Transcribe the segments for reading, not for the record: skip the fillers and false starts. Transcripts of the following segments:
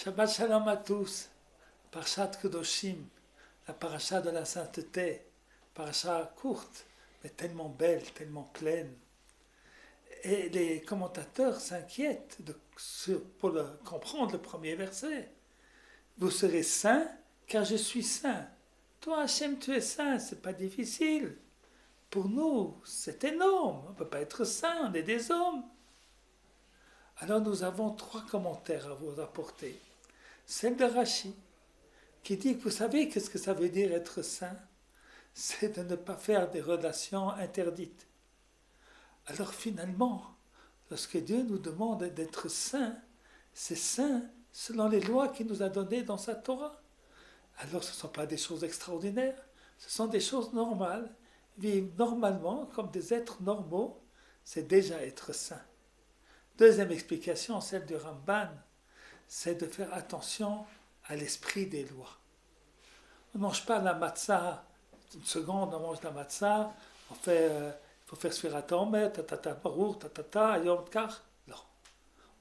Shabbat Shalom à tous. Parashat Kedoshim, la paracha de la sainteté, paracha courte, mais tellement belle, tellement pleine. Et les commentateurs s'inquiètent pour comprendre le premier verset. Vous serez saints, car je suis saint. Toi, Hachem, tu es saint, c'est pas difficile. Pour nous, c'est énorme. On ne peut pas être saint, on est des hommes. Alors nous avons 3 commentaires à vous apporter. Celle de Rashi, qui dit que vous savez qu'est-ce que ça veut dire être saint? C'est de ne pas faire des relations interdites. Alors finalement, lorsque Dieu nous demande d'être saints, c'est saint selon les lois qu'il nous a données dans sa Torah. Alors ce ne sont pas des choses extraordinaires, ce sont des choses normales. Vivre normalement comme des êtres normaux, c'est déjà être saint. Deuxième explication, celle du Ramban, c'est de faire attention à l'esprit des lois. On ne mange pas la matzah, une seconde on mange la matzah, on fait, il faut faire Sfirat HaOmer, tatata barour, tatata, ayom kach. Non.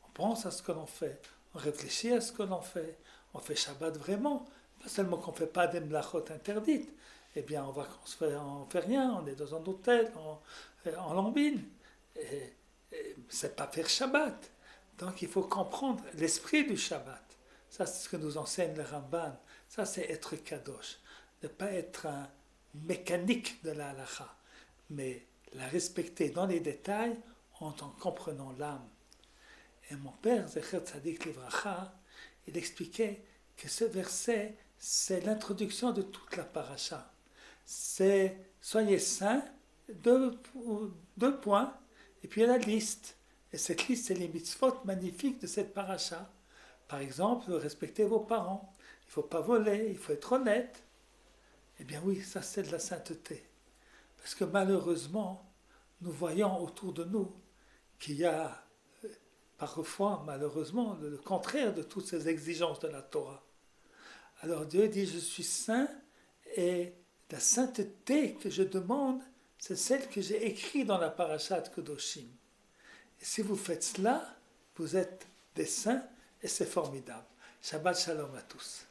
On pense à ce que l'on fait, on réfléchit à ce que l'on fait, on fait Shabbat vraiment, pas seulement qu'on ne fait pas des mlachot interdites, eh bien on ne fait rien, on est dans un hôtel, on lambine. C'est pas faire Shabbat. Donc il faut comprendre l'esprit du Shabbat. Ça c'est ce que nous enseigne le Ramban. Ça c'est être kadosh. Ne pas être un mécanique de la halacha, mais la respecter dans les détails en comprenant l'âme. Et mon père, Zecher Tzadik Livracha, il expliquait que ce verset, c'est l'introduction de toute la paracha. C'est soyez saints, 2 points, et puis il y a la liste. Et cette liste, c'est les mitzvot magnifiques de cette paracha. Par exemple, respectez vos parents. Il ne faut pas voler, il faut être honnête. Eh bien oui, ça c'est de la sainteté. Parce que malheureusement, nous voyons autour de nous qu'il y a parfois, malheureusement, le contraire de toutes ces exigences de la Torah. Alors Dieu dit, je suis saint, et la sainteté que je demande, c'est celle que j'ai écrite dans la parashat Kedoshim. Et si vous faites cela, vous êtes des saints et c'est formidable. Shabbat Shalom à tous.